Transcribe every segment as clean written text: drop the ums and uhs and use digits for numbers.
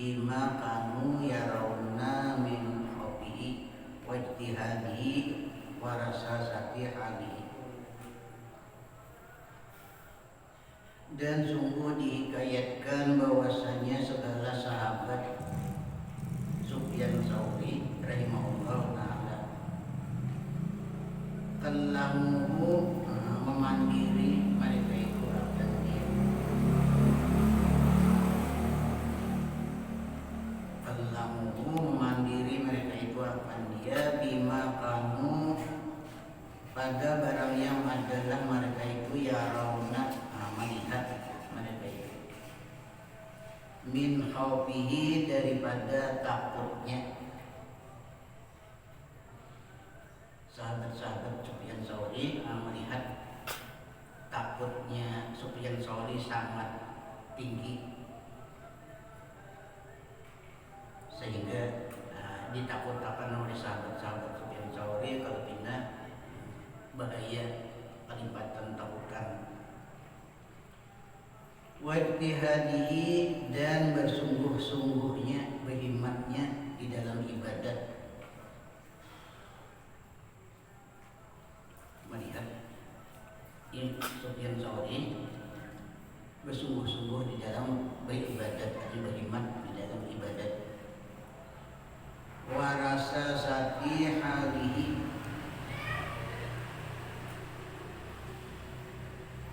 bima kanu yarawna min hobbihi wa ijtihadihi wa rasasati halihi. Dan sungguh dihikayatkan bahwasanya segala sahabat Sufyan Tsauri rahimahullah ta'ala kalamuhu memandiri mereka itu akan dia kalamuhu memandiri mereka itu akan dia bima kanu pada barang yang adalah mereka itu yarawna melihat mereka itu min khawfihi daripada takutnya sahabat-sahabat Sufyan Tsauri melihat takutnya Sufyan Tsauri sangat tinggi sehingga ditakutkan oleh sahabat-sahabat Sufyan Tsauri kalau pindah bahaya kelipatan takutan wajtihadihi dan bersungguh-sungguhnya berhikmatnya di dalam ibadat melihat Sufyan Tsauri bersungguh-sungguh di dalam beribadat atau berhikmat di dalam ibadat warasa sati halihi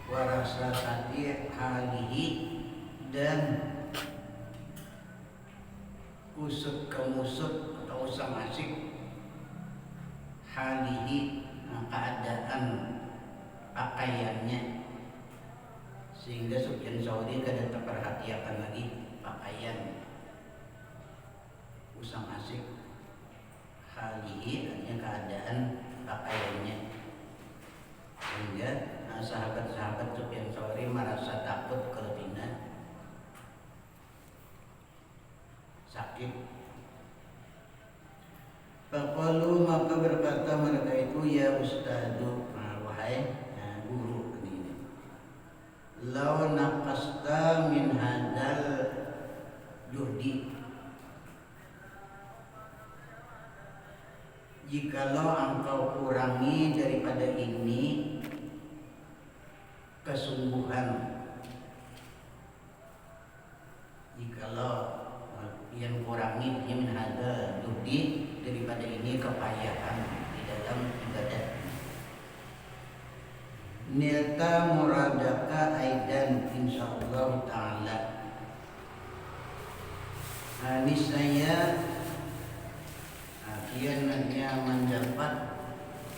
warasa sati halihi dan usut kemusut atau usah masik halihi keadaan pakaiannya sehingga Sufyan Tsauri kada terperhatikan lagi pakaian usah masik halihi artinya keadaan pakaiannya sehingga sahabat-sahabat Sufyan Tsauri merasa takut kalau tidak sakit. Faqalu maka berkata mereka itu ya ustadu wahai guru ini law naqasta min hadal juhdi jikalau engkau kurangi daripada ini kesungguhan jikalau yang kurangi min hadal juhdi daripada ini kepayahan di dalam ibadat nilta muradaka aidan insyaallah ta'ala niscaya kiannya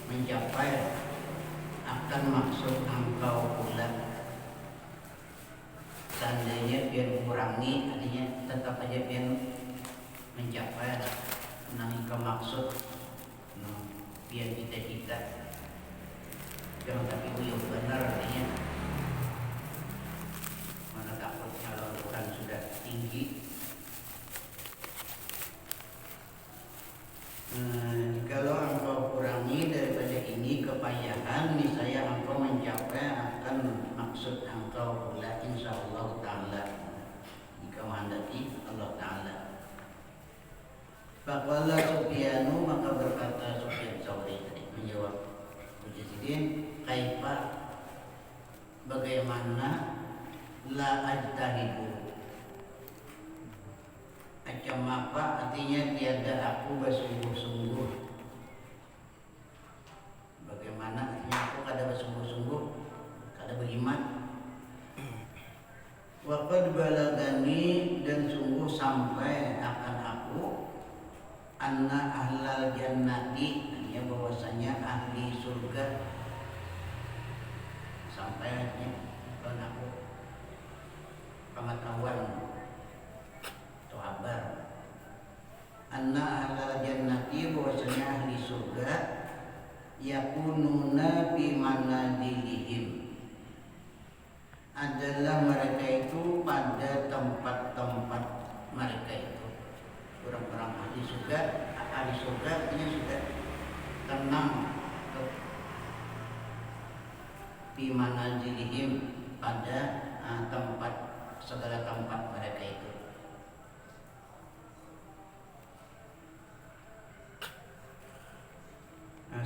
mencapai akan maksud engkau pula seandainya biar kurangi artinya tetap aja biar mencapai nang ke maksud biar kita jangan tapi itu yang benar artinya mana takut kalau bukan sudah tinggi kalau engkau kurangi daripada ini kepayahan niscaya engkau mencapai akan maksud engkau pula insyaallah ta'ala jika menghendaki Allah ta'ala. Faqala Sufyanu maka berkata Sufyan Tsauri tadi menjawab Mujahidin kaifa bagaimana la ajtahidu macam apa artinya tiada aku bersungguh-sungguh bagaimana artinya aku kada bersungguh-sungguh kada beriman waqad balagani dan sungguh sampai akan aku anna ahlal jannati artinya bahwasanya ahli surga sampai kan aku pengetahuan atau kabar anna ahlal jannati bahwasanya ahli surga yakununa bi manadilihim adalah mereka itu pada tempat-tempat mereka itu orang-orang ahli surga artinya sudah tenang di manazilihim pada tempat segala tempat mereka itu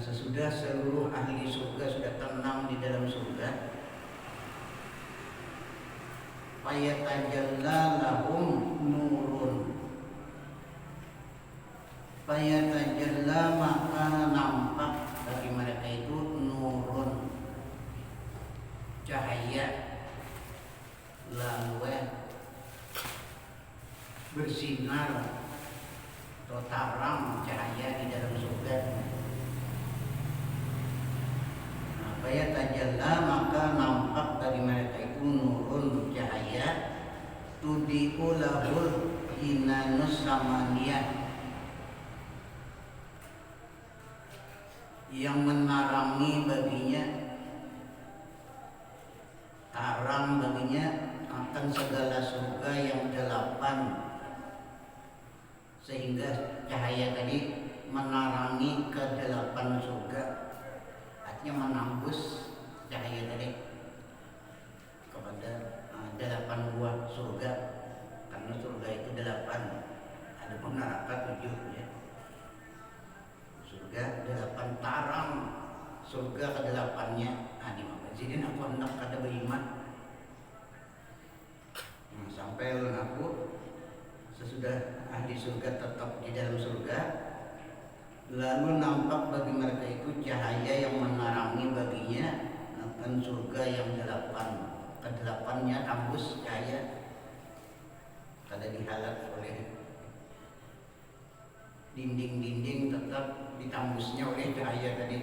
sesudah seluruh ahli surga sudah tenang di dalam surga, fayatajalla lahum nurun, fayatajalla maka nampak bagi mereka itu nurun, cahaya, lalu bersinar atau terang cahaya di dalam surga. Fayatajalla maka nampak bagi mereka itu nurun, cahaya, tudi'u lahul hinanus samaniyah, yang menarangi baginya, terang baginya akan segala surga yang 8, sehingga cahaya tadi menarangi ke 8 surga, artinya menembus cahaya tadi kepada 8 buah surga, karena surga itu 8, ada pun neraka 7 ya. Surga 8 tarang, surga ke-8-nya. Di Masjidin aku hendak kada beriman. Sampai ulun aku sesudah ahli surga tetap di dalam surga, lalu nampak bagi mereka itu cahaya yang menarangi baginya akan surga yang 8. Ke-8-nya tembus cahaya, kada dihalat oleh dinding-dinding, tetap ditembusnya oleh cahaya tadi.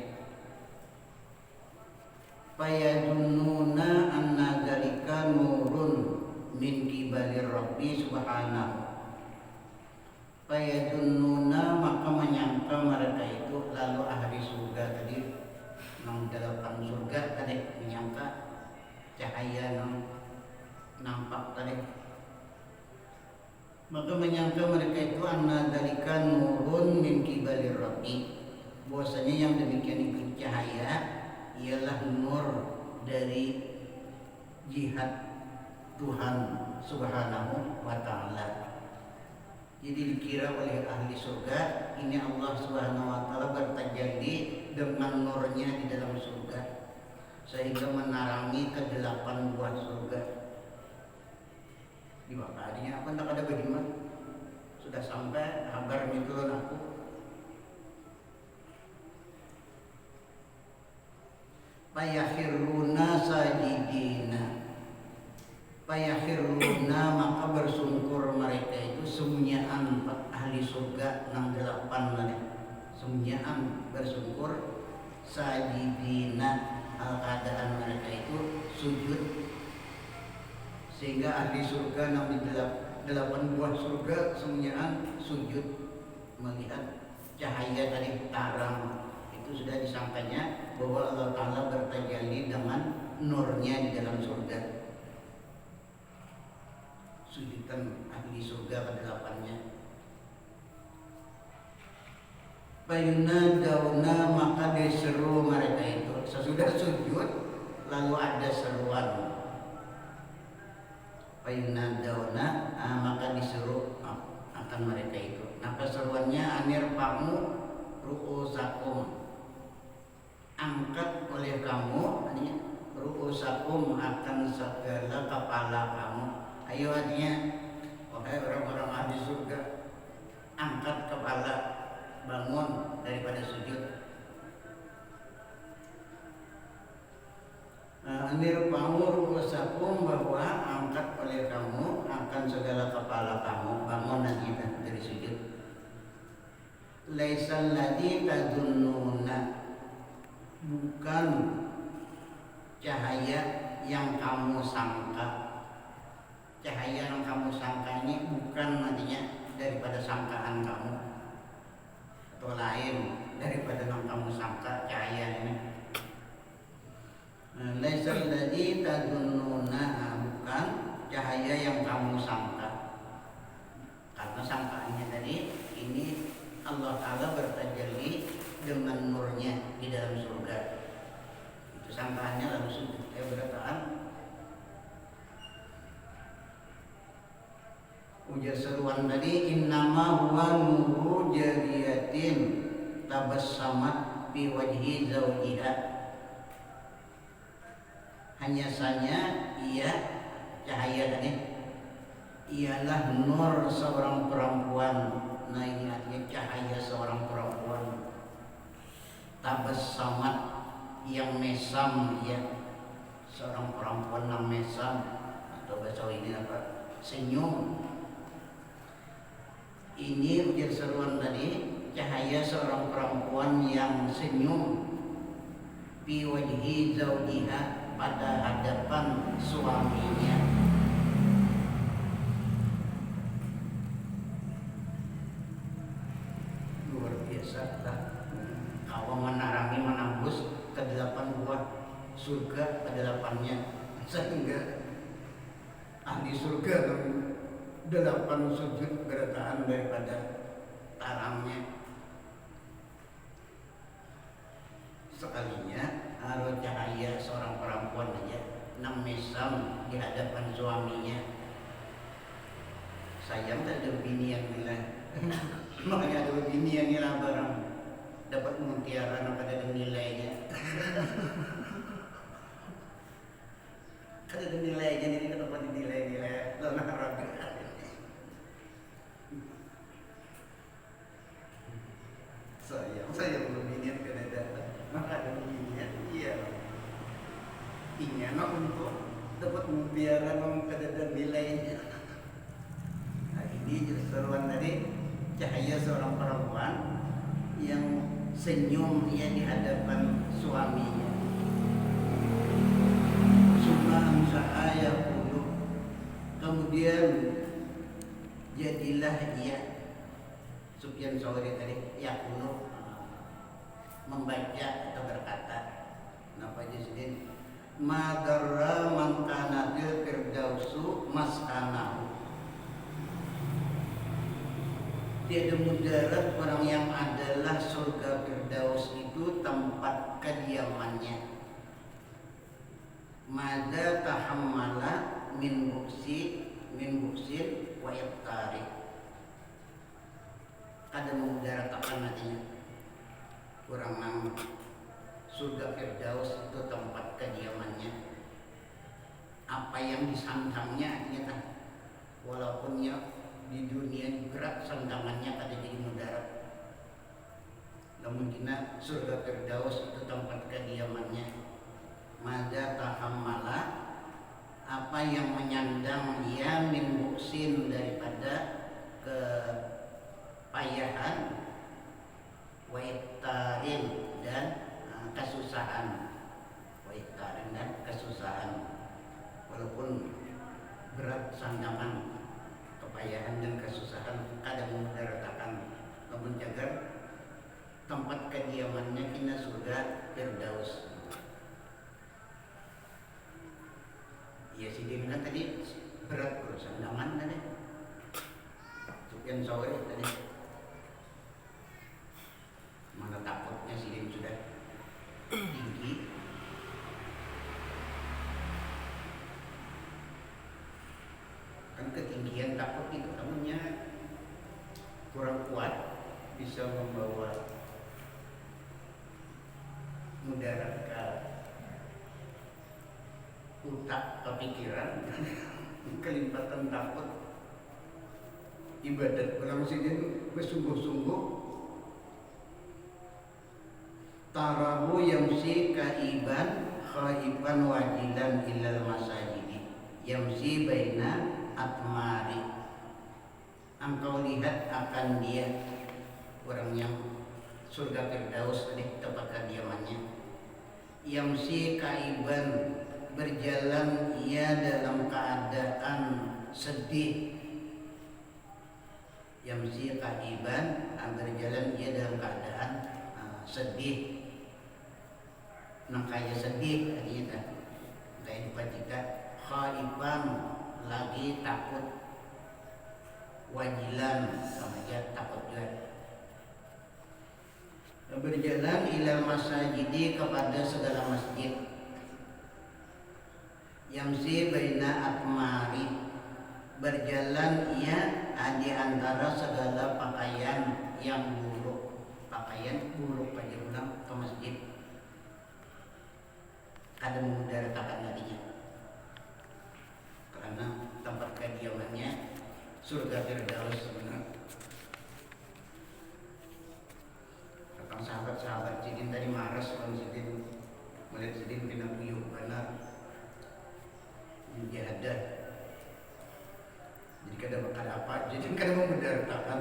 Fayadununa anna dzalika nurun min kibalir rabbi subhanahu. Fayadununa maka menyangka mereka itu, lalu ahli surga tadi nang 8 surga tadi menyangka cahaya nang nampak tadi, maka menyangka mereka itu anna dzalika nurun min kibalir rabbi, bahwasanya yang demikian itu cahaya ialah nur dari jihad Tuhan subhanahu wa ta'ala. Jadi dikira oleh ahli surga ini Allah subhanahu wa ta'ala bertajalli dengan nurnya di dalam surga, sehingga menarangi ke-8 buah surga. Di makanya apa tak ada bagaimana sudah sampai kabar itu aku. Fayakhiruna sajidina, fayakhiruna maka bersungkur mereka itu semunyaan ahli surga nang 8 tadi, semunyaan bersungkur, sajidina keadaan mereka itu sujud, sehingga ahli surga nang 8 buah surga semunyaan sujud melihat cahaya tadi tarang. Itu sudah disangkanya bahwa Allah Ta'ala bertajalli dengan nurnya di dalam surga. Sujudan ahli surga ke-8-nya. Fayunadauna maka diseru mereka itu, sesudah sujud lalu ada seruan. Fayunadauna maka diseru akan mereka itu. Nah, keseruannya anir pamu ru'usakum, angkat oleh kamu, artinya ru'usakum akan segala kepala kamu. Ayo, artinya wahai orang-orang ahli surga, angkat kepala, bangun daripada sujud. Anir pamu ru'usakum, bahwa angkat oleh kamu akan segala kepala kamu, bangun nanti dari sujud. Laisal ladzi tadunnuna, bukan cahaya yang kamu sangka. Cahaya yang kamu sangka ini bukan artinya daripada sangkaan kamu, atau lain daripada yang kamu sangka cahaya ini. Laisal ladzi tadunnuna, bukan cahaya yang kamu sangka, karena sangkaannya tadi ini Allah Ta'ala bertajalli dengan nurnya di dalam surga. Itu sangkaannya langsung berataan. Ujar seruan tadi, innama huwa nuru jariyatin tabassamat fi wajhi zawjiha, hanya saja ia cahaya tadi ialah nur seorang perempuan. Nah ini artinya cahaya seorang perempuan. Tabassamat yang mesam, ya, seorang perempuan yang mesam, atau bahasa ini apa, senyum. Ini ujar seruan tadi, cahaya seorang perempuan yang senyum fi wajhi zawjiha, pada hadapan suaminya. Luar biasa lah. Kau menarangi menembus ke 8 buah surga, ke 8-nya, sehingga ahli surga 8 sujud gerataan daripada tarangnya. Sekalinya harus cahaya seorang perempuan aja nam mesam di hadapan suaminya. Sayang tak ada bini yang nilai. Makanya ada bini yang nilai barang dapat mutiara apa ada nilainya. Kada ada nilainya, jadi kenapa dinilai-nilai lana raga. Saya belum bini yang kada datang. Maka ada bininya, iya. Ingin untuk dapat mutiara kada ada nilainya. Nah ini seruan dari cahaya seorang perempuan yang senyum ia di hadapan suaminya. Summa saya puluh, kemudian jadilah ia, Sufyan Tsauri tadi yakunu membaca atau berkata, napa jadi madarra man kana fil firdausu maskanahu, tiada mudarat orang yang adalah surga Firdaus itu tempat kediamannya. Mada tahammala min buksin wa yaftari, ada memudaratakan nantinya kurang nama surga Firdaus itu tempat kediamannya. Apa yang disandangnya artinya, walaupun ya di dunia berat sandangannya kada jadi mudarat, namun kina surga Firdaus itu tempat kediamannya. Mada tahammala, apa yang menyandang ia min buksin daripada kepayahan, wa iftarin dan kesusahan, wa iftarin dan kesusahan, walaupun berat sandangan kepayahan dan kesusahan kadang memudaratakan, namun jaga tempat kediamannya kina surga Firdaus. Ya si Dimna tadi berat bro, sandangan tadi Sufyan Tsauri tadi, mana takutnya si Dim sudah tinggi. Kan ketinggian takut itu namanya kurang kuat, bisa membawa mudarat ke utak, ke pikiran, kelimpatan takut. Ibadat orang sini bersungguh-sungguh, tarahu yamsi kaiban khaiban wajilan ilal masajidi yamsi baina atmari, engkau lihat akan dia, orang yang surga Firdaus tadi tempat kediamannya. Yamsi kaiban, berjalan ia dalam keadaan sedih. Yamsi kaiban, berjalan ia dalam keadaan sedih. Nah kaya sedih artinya kan, kayak dibaca khaifan, lagi takut, wajilan sama aja takut juga. Berjalan ilal masajidi, kepada segala masjid. Yamsi baina atmari, berjalan ia di antara segala pakaian yang buruk. pakaian buruk pada pulang ke masjid ada memudaratakan tadinya karena tempat kediamannya surga Firdaus benar. Kata sahabat-sahabat Sidin tadi marah kalau Sidin melihat Sidin pindah buyuk karena mujahadah. Jadi kada apa, jadi kada memudaratakan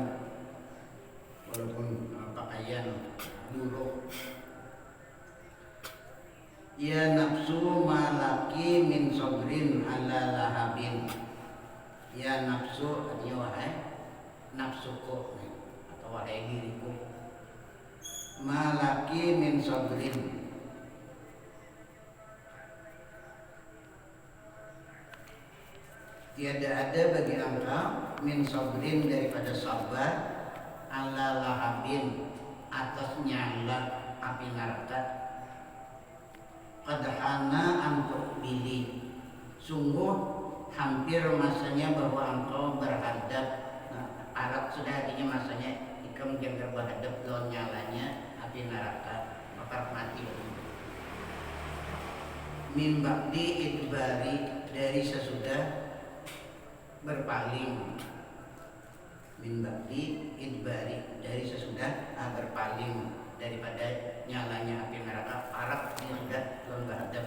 walaupun pakaian buruk. Ya nafsu malaki min sabrin ala lahabin. Ya nafsu artinya wahai nafsuku atau wahai diriku. Malaki min sabrin. Tiada ada bagi engkau min sabrin daripada sabar ala lahabin atas nyala api neraka. Qad hana antuk bili, sungguh hampir masanya bahwa engkau berhadap. Alat sudah artinya masanya ikam jangan berhadap lawan nyalanya api neraka, bakar mati. Min ba'di idbari, dari sesudah berpaling. Min ba'di idbari, dari sesudah berpaling daripada nyalanya api neraka. Arab ini sudah belum berhadap.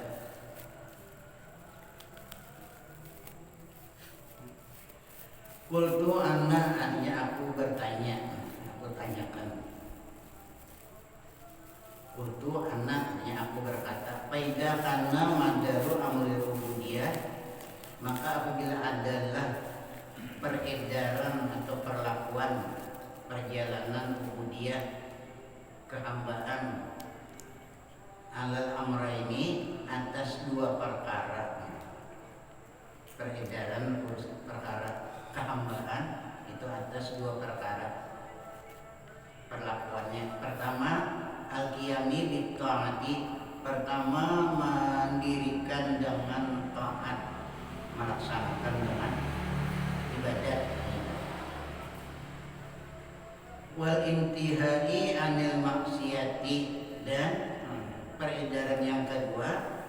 Qultu anna, artinya aku bertanya, aku tanyakan. Qultu anna, artinya aku berkata, faida kana madaru amrul ubudiyah, maka apabila adalah peredaran atau perlakuan perjalanan ubudiyah kehambaan alal amraini atas dua perkara. Peredaran perkara kehambaan itu atas dua perkara perlakuannya. Pertama al-qiyami bit-ta'ati, pertama mendirikan dengan taat, melaksanakan dengan ibadat. Wal intihai anil maksiati, dan peredaran yang kedua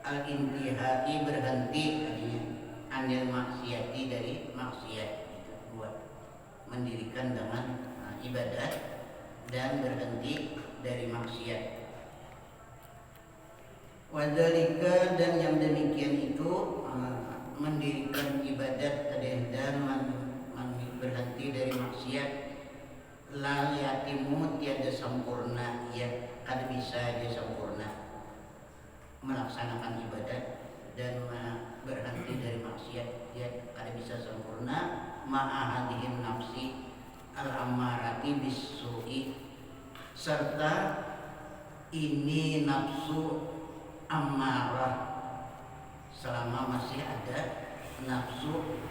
al intihai, berhenti anil maksiati, dari maksiat. Itu dua, mendirikan dengan ibadat dan berhenti dari maksiat. Wadhalika, dan yang demikian itu mendirikan ibadat dan berhenti dari maksiat, la yatimu, tiada sempurna, ya kada bisa dia sempurna melaksanakan ibadat dan berhenti dari maksiat, ya kada bisa sempurna ma'ahadihim nafsi al-ammarati bis-su'i, serta ini nafsu ammarah, selama masih ada nafsu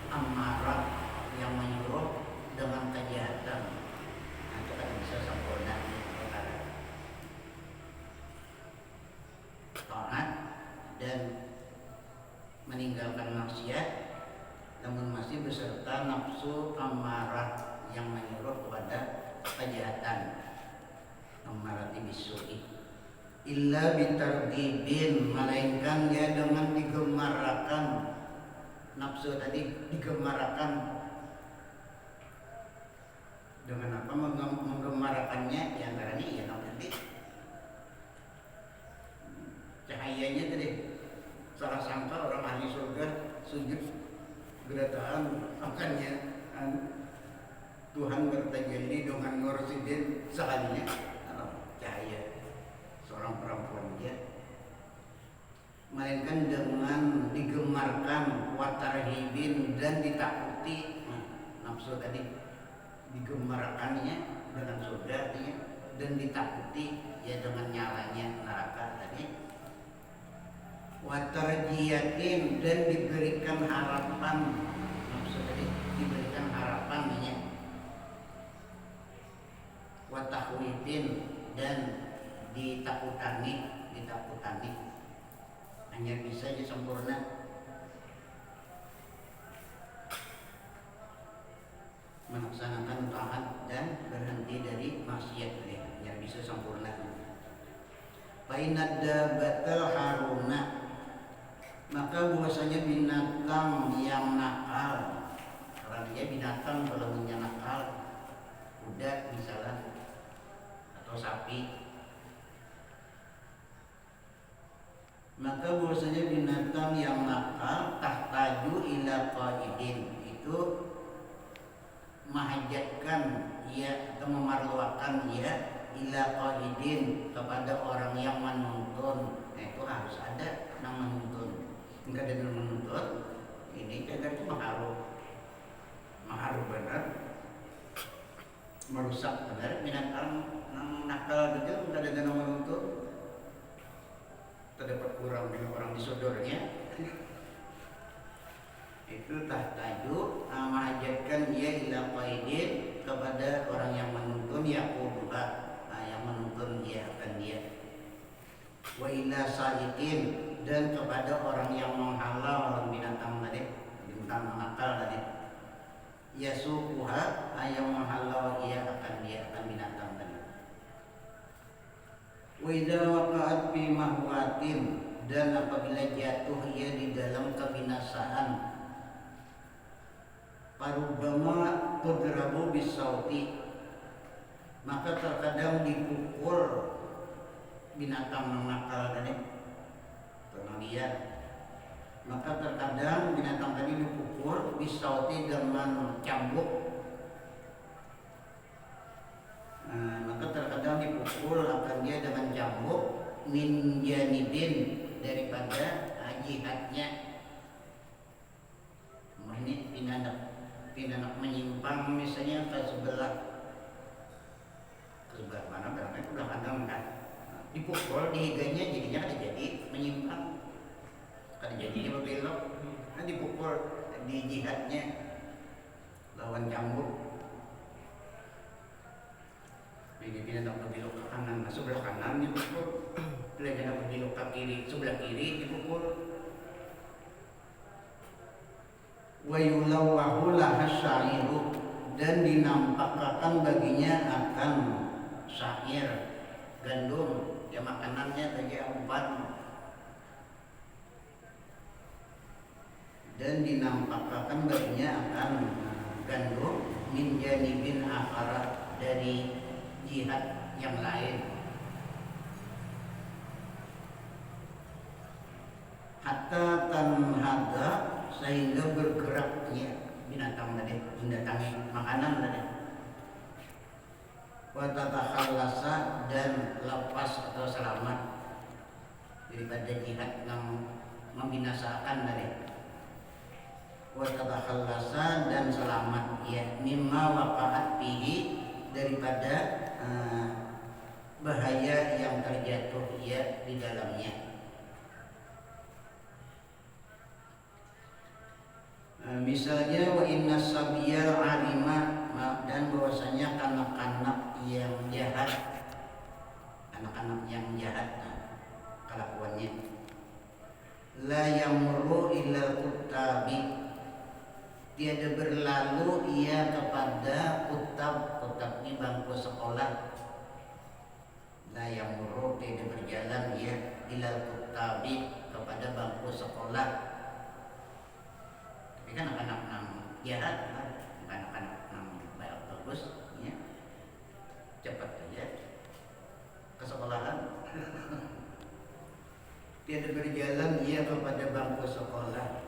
ammarah yang menyuruh dengan kejahatan. Itu kan bisa sempurna perkara taat dan meninggalkan maksiat, namun masih beserta nafsu ammarah yang menyuruh kepada kejahatan, ammarati bisu'i. Illa bitardibin, melainkan dia dengan digemarakan. Nafsu tadi digemarakan dengan apa? Menggemarakannya diantaranya ya nanti cahayanya tadi. Salah sangka orang ahli surga sujud gerataan makanya Tuhan bertajalli dengan nur sidin sekalinya cahaya seorang perempuan dia, melainkan dengan digemarkan, watarhibin, dan ditakuti. Nafsu tadi digemarkannya dengan surga dan ditakuti ya dengan nyalanya neraka tadi. Watarjiyatin, dan diberikan harapan. Nafsu tadi diberikan harapannya. Watahwidin, dan ditakutani. Hanya bisa sempurna melaksanakan taat dan berhenti dari maksiat yang bisa sempurna. Fa inna dabbatal haruna, maka bahwasanya binatang yang nakal, karena dia binatang kalau nakal, kuda misalnya atau sapi, maka bahwasanya binatang yang nakal tahtaju ila qaidin, itu menghajatkan ia atau memerlukan ia ila qaidin, kepada orang yang menuntun. Itu harus ada yang menuntun. Enggak ada yang menuntun, ini kan itu maharu benar, merusak benar binatang yang nakal gitu. Enggak ada yang menuntun, terdapat kurang dengan orang disodornya. Itu tahtaju menghajatkan ia ila qaidin, kepada orang yang menuntun yaquluha, yang menuntun dia akan dia. Wa ila saiqin, dan kepada orang yang menghalau binatang tadi, binatang nakal tadi, yasuquha, yang menghalau ia akan dia, akan binatang tadi. Wa idza waqa'at fi mahwatin, dan apabila jatuh ia di dalam kebinasaan, parubbama tudrabu bisauti, maka terkadang dipukul binatang nakal tadi, karena dia, maka terkadang binatang tadi dipukul bisauti dengan cambuk. Maka terkadang dipukul akan dia dengan cambuk, min janibin, daripada jihadnya. Ini pinanak menyimpang misalnya ke sebelah mana, berarti itu udah kanan kan, dipukul dihiganya jadinya ada jadi menyimpang, ada jadi dia berbelok, dipukul di jihadnya lawan cambuk. Ini pinanak berbelok ke kanan, sebelah kanan dipukul, pinanak berbelok ke kiri, sebelah kiri dipukul. Wa yulawahu laha syairu, dan dinampakkan baginya akan syair, gandum, ya makanannya tadi umpan, dan dinampakkan baginya akan gandum min janibin akhara, dari jihad yang lain. Hatta tanhada, sehingga bergeraknya binatang tadi, mendatangi makanan tadi. Wa tatakhallasa, dan lepas atau selamat daripada jihad yang membinasakan tadi. Wa tatakhallasa, dan selamat ya mimma waqa'at fihi, daripada bahaya yang terjatuh ya di dalamnya. Misalnya wa inna sabiyal alima, dan bahwasanya anak-anak yang jahat, anak-anak yang jahat kelakuannya, la yamurru illa kuttabi, tiada berlalu ia kepada kutab ini bangku sekolah. La yamurru, tiada berjalan ia illa kuttabi, kepada bangku sekolah. Kan anak-anak jahat, anak-anak yang bagus, ya, cepat saja ke sekolahan. Tiada berjalan ia kepada bangku sekolah,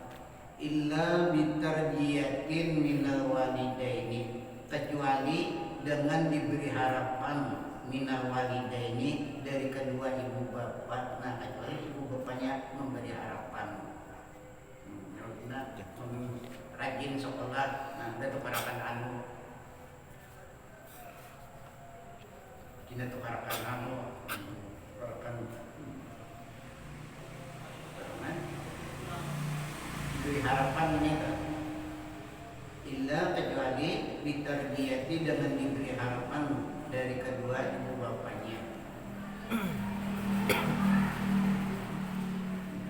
illa bitarjiyatin minal walidaini, kecuali dengan diberi harapan minal walidaini, dari kedua ibu bapa. Nah, kecuali ibu bapanya memberi harapan. Rajin sekolah, nah ada tukarakan kita tukarakan beri harapan ini kan, illa kecuali bitarjiyati, dengan diberi harapan dari kedua ibu bapanya.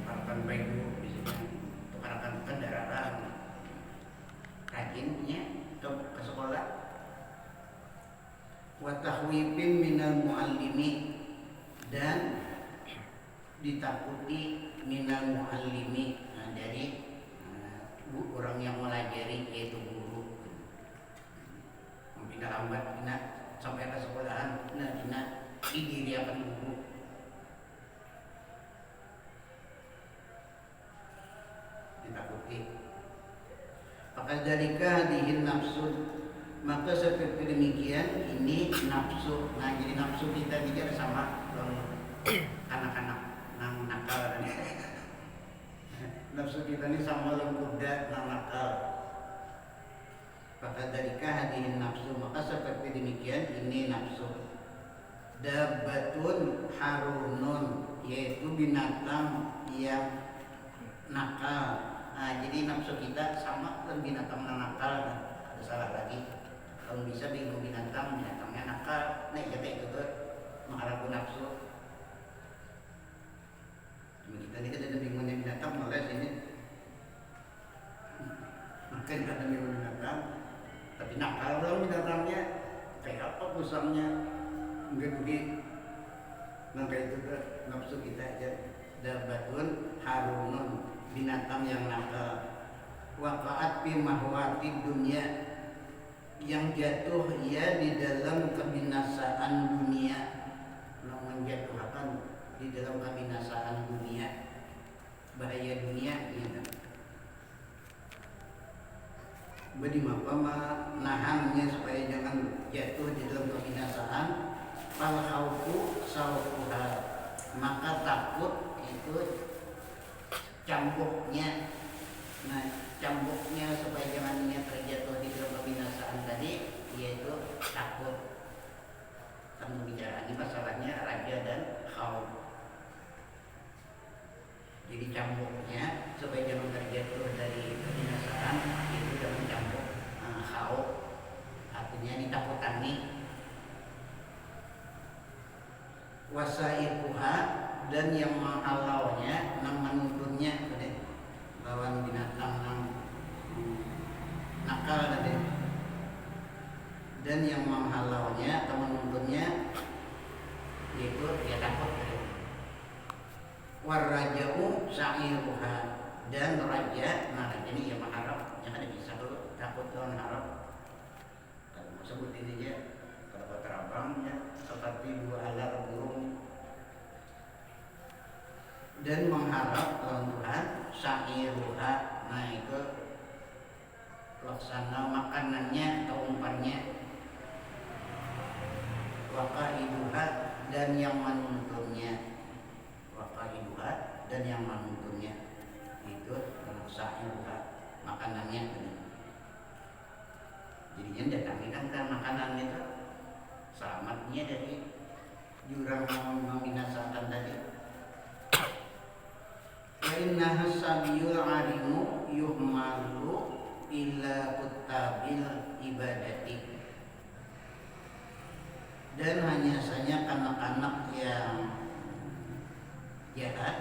Harapan baik tukarakan kendaraan, rajinnya ke sekolah, wa tahwifin minal muallimi, dan ditakuti minal muallimi, dari orang yang melajari, yaitu guru. Mungkin lambat kena sampai ke sekolahan, kena diri akan guru. Ditakuti. Maka dalika hadihin nafsu, maka seperti demikian ini nafsu. Nah, jadi nafsu kita juga sama anak-anak nang nakal. Nafsu kita ini sama kuda nang nakal. Maka dalika hadihin nafsu, maka seperti demikian ini nafsu. Dabatun harunun, yaitu binatang yang nakal. Nah, jadi nafsu kita sama dengan binatang yang nakal. Ada salah lagi. Kalau bisa bingung binatangnya nakal. Nah, kita itu tuh mengharapkan nafsu. Cuma kita ini kan ada bingungnya binatang, malas ini. Makan ada bingung binatang, tapi nakal dong binatangnya. Kayak apa pusangnya? Enggak begitu. Maka itu tuh nafsu kita aja. Dabatun harunun, binatang yang nakal. Waqa'at fi mahwati dunia, yang jatuh ia di dalam kebinasaan dunia. Menjatuhkan di dalam kebinasaan dunia, bahaya dunia gitu. Badi maka menahannya supaya jangan jatuh di dalam kebinasaan. Fal khaufu saufuha, maka takut itu cambuknya. Nah, cambuknya supaya jangan dia terjatuh di dalam kebinasaan tadi, yaitu takut. Kan bicara ini masalahnya raja dan khauf. Jadi cambuknya supaya jangan terjatuh dari kebinasaan, itu dengan cambuk khauf, artinya ditakutan nih. Wasaiquha, dan yang menghalaunya, nang menuntunnya, lawan binatang nang nakal tadi, dan yang menghalaunya atau menuntunnya, yaitu dia takut. Warraja'u sa'iruha, dan raja, nah raja ini yang mengharap, yang ada bisa dulu takut lawan harap. Kalau mau sebut ini aja, kalau terabang ya, seperti dua alar burung. Dan mengharap lawan Tuhan, sa'iruha, nah itu laksana makanannya atau umpannya. Waqaiduha, dan yang menuntunnya. Waqaiduha, dan yang menuntunnya, itu sa'iruha, makanannya. Jadinya datangkan kan makanan itu, selamatnya dari jurang membinasakan tadi. Wa innaha sabiyul arimu yuhmalu ila kutabil ibadati, dan hanya saja anak-anak yang jahat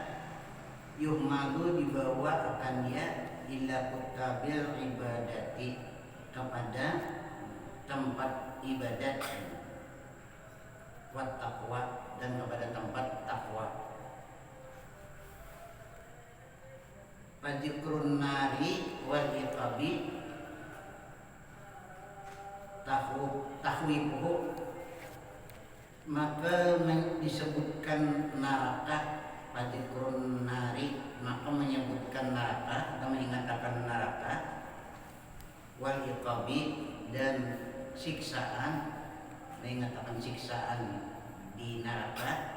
yuhmalu, dibawa akan dia ila kutabil ibadati, kepada tempat ibadat, wat taqwa, dan kepada tempat takwa. Fadzikrun nari wal iqabi tahwibuhu, maka disebutkan neraka. Fadzikrun nari, maka menyebutkan neraka atau mengingatkan neraka. Wal iqabi, dan siksaan, mengingatkan siksaan di neraka.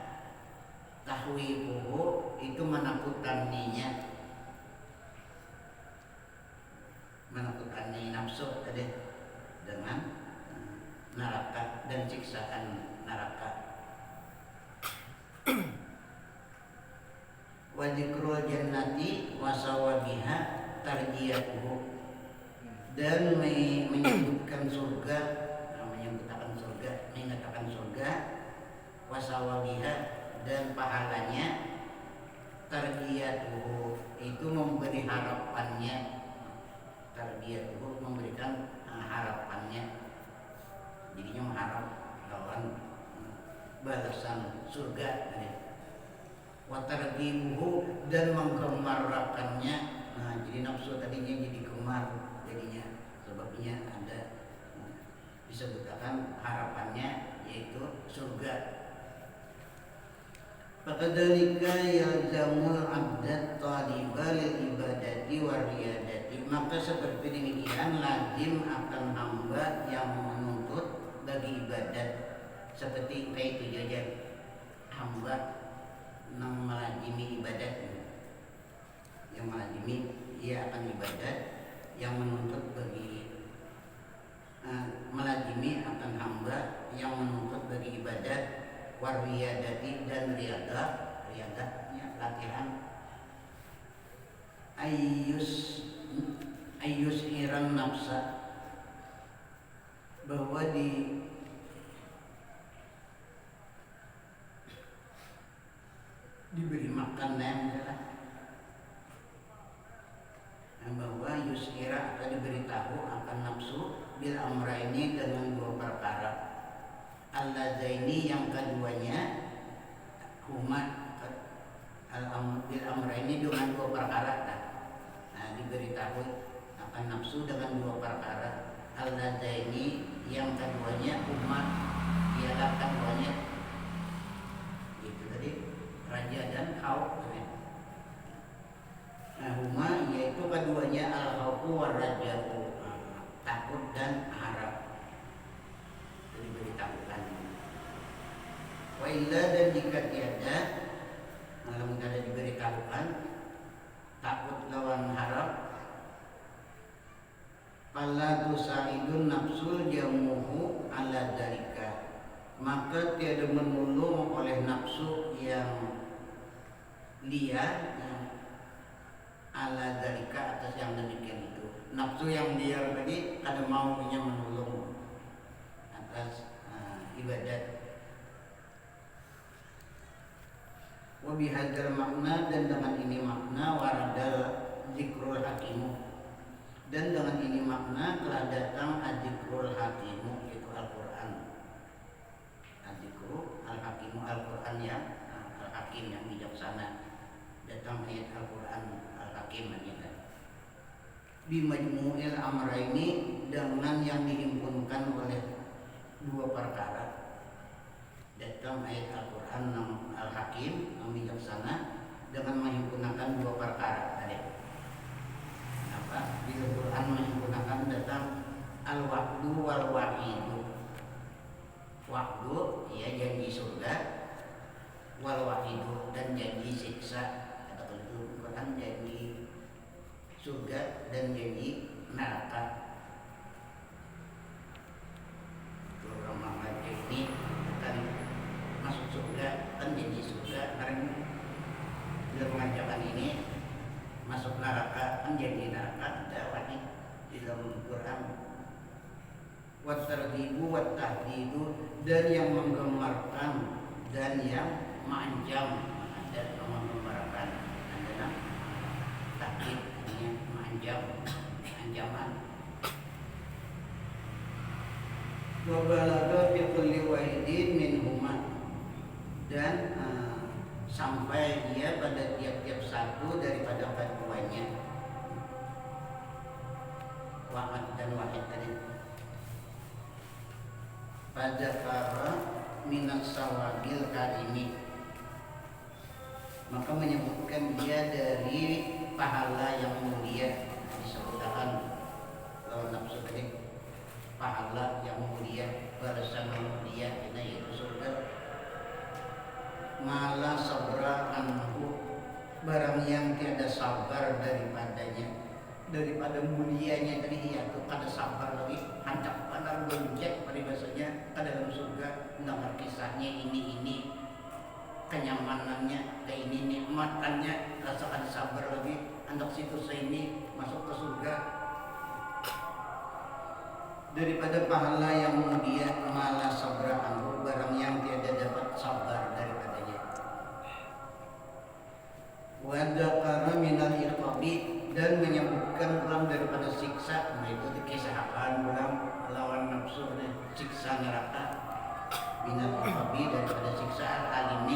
Tahwibuhu, itu menakutaninya, menakutkan nafsu tadi dengan neraka dan siksaan neraka. Wa dzikrul jannati wa sawabiha tarjiyatuhu, dan menyebutkan surga, menyebutkan surga, mengatakan surga, wa sawabiha, dan pahalanya, tarjiyatuhu, itu memberi harapannya. Tarbiyah itu memberikan harapannya, jadinya mengharap surga. Watargibuhu dan menggemarakannya. Nah, jadi nafsu tadinya jadi gemar jadinya, sebabnya ada disebutkan harapannya yaitu surga. Fakadzalika yalzamul abdat talibal ibadati wariyadati, maka seperti demikian lazim akan hamba yang menuntut bagi ibadat, seperti kayak itu saja hamba yang melazimi ibadat, yang melazimi ia akan ibadat, yang menuntut bagi melazimi akan hamba yang menuntut bagi ibadat, wariyadati dan riadatnya latihan, ayus iran nafsa, bahwa diberi makan bahwa yusira atau diberitahu akan nafsu bil amraini dengan dua perkara, allazaini yang keduanya, huma bil amraini dengan dua perkara. Nah, diberitahu akan nafsu dengan dua perkara, allazaini yang keduanya, huma ialah keduanya itu tadi raja dan khauf. Nah, huma yaitu keduanya al-khawfu war-raja'u, takut dan harap. Diberitahukan. Wa illa, dan jika tiada, malam tidak diberitahukan takut lawan harap, fala tusaidun nafsul jamuhu ala dalika, maka tiada menolong oleh nafsu yang liar ala dalika atas yang demikian itu. Nafsu yang liar tadi ada maunya menolong atas ibadat. Wa bihadzal makna, dan dengan ini makna waradal zikrul hakimu, dan dengan ini makna telah datang az-zikrul hakimu, yaitu Al-Quran. Az-zikru al-hakimu, Al-Quran yang al-hakim yang bijaksana. Datang ayat Al-Quran al-hakim kita. Bimajmu'il amraini, dengan yang dihimpunkan oleh dua perkara. Datang ayat Al-Quran al-hakim yang bijaksana dengan menghimpunkan dua perkara tadi. Di Al-Quran menggunakan datang al-wa'du wal-wa'idu. Wa'du ya janji surga, wal-wa'idu dan janji siksa. Kata Al-Quran janji surga dan janji neraka. Orang Muhammad ini akan masuk surga, kan janji surga. Karena bila mengajarkan ini masuk neraka, menjadi neraka, dakwahnya di dalam Al-Quran. Wat-targhibu wat-tahdidu, dan yang menggemarkan dan yang mengancam, dan menggemarkan adalah tahdid, mengancam, ancaman. Wa balagha fi kulli wahidin minhuma, dan sampai dia pada tiap-tiap satu daripada keduanya. Wahid dan wahid tadi. Fadzakara minas sawabil karimi, maka menyebutkan dia dari pahala yang mulia. Disebutkan lawan nafsu tadi, pahala yang mulia, balasan yang mulia, ini yaitu surga. Mala sabra anhu, barang yang tiada sabar daripadanya, daripada mulianya tadi, yaitu kada sabar lagi, hancap pada gonjek pada bahasanya ke dalam surga. Mendengar kisahnya ini kenyamanannya, ke ini nikmatannya, rasa kada sabar lagi, hendak situ ini masuk ke surga. Daripada pahala yang mulia, mala sabra anhu, barang yang tiada dapat sabar daripadanya. Wa dzakara minal iqabi, dan menyebutkan ulang daripada siksa. Nah, itu dikisahkan ulang lawan nafsu, siksa neraka. Minal iqabi, daripada siksa al-alimi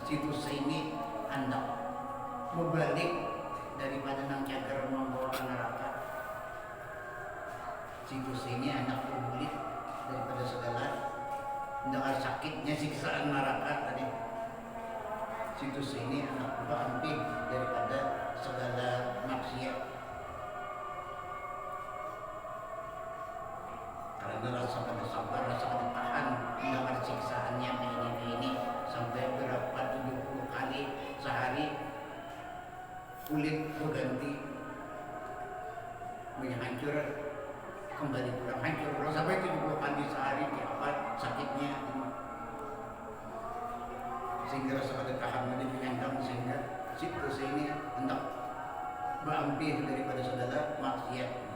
situs ini hendak berbalik daripada nang cagar membawa ke neraka. Situs ini hendak berbalik daripada segala dengan sakitnya siksaan neraka tadi. Situs ini hendak berhenti daripada segala maksiat. Karena rasa kada sabar, rasa kada tahan mendengar siksaannya ini sampai berapa 70 kali sehari kulit berganti, hancur kembali pulang hancur kalau sampai 70 kali sehari apa sakitnya, sehingga rasa kada tahan menjadi menyandang, sehingga situs ini hendak berampih daripada segala maksiat.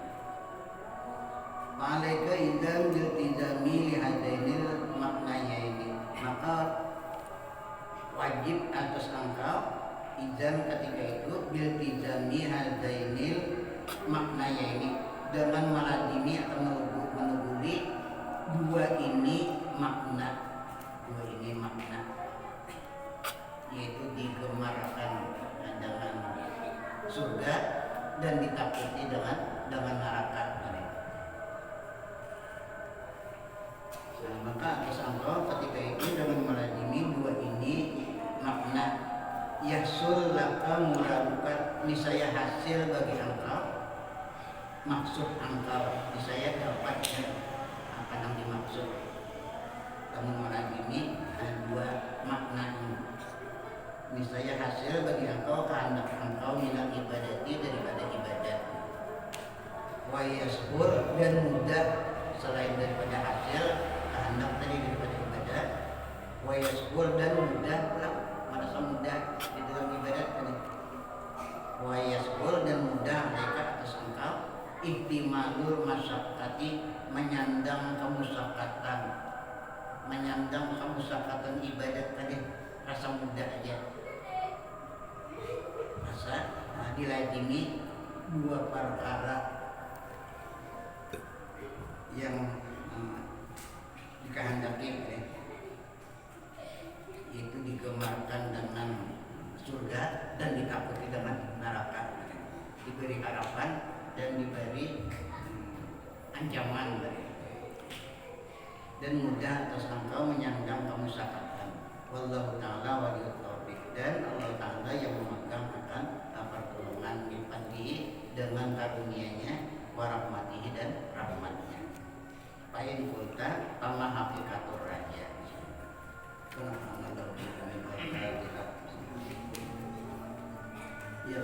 Alaika idzan biltizami lihadainil maknayaini, maka wajib atas engkau idzan ketika itu biltizami hadainil maknayaini, dengan melazimi atau menuguli dua ini makna, yaitu digemarkan dengan surga dan ditakuti dengan neraka. Maka atas engkau ketika itu dengan melazimi dua ini makna, yahsul laka muradukan, niscaya hasil bagi engkau maksud engkau, niscaya dapat apa yang dimaksud. Kamu melazimi dua makna ini, niscaya hasil bagi engkau kehendak engkau minal ibadati, daripada ibadat. Wa yasbur, dan mudah selain daripada hasil kehendak tadi daripada ibadat. Wa yasbur, dan mudah pula, merasa mudah di dalam ibadat tadi. Wa yasbur, dan mudah mereka atas engkau ihtimalul masyaqqati, menyandang kemusyakatan ibadat tadi, rasa mudah aja. Rasa dilazimi dua perkara yang dikehendaki, itu digemarkan dengan surga dan ditakuti dengan neraka, diberi harapan dan diberi ancaman, dan mudah atas engkau menyandang kemusyakatan. Wallahu ta'ala waliyut taufiq, dan Allah Ta'ala yang memegang akan pertolongan bifadlihi, dengan karunia-Nya, wa rahmatihi, dan rahmatnya. Pain kulta kama hakikatur raja. Ya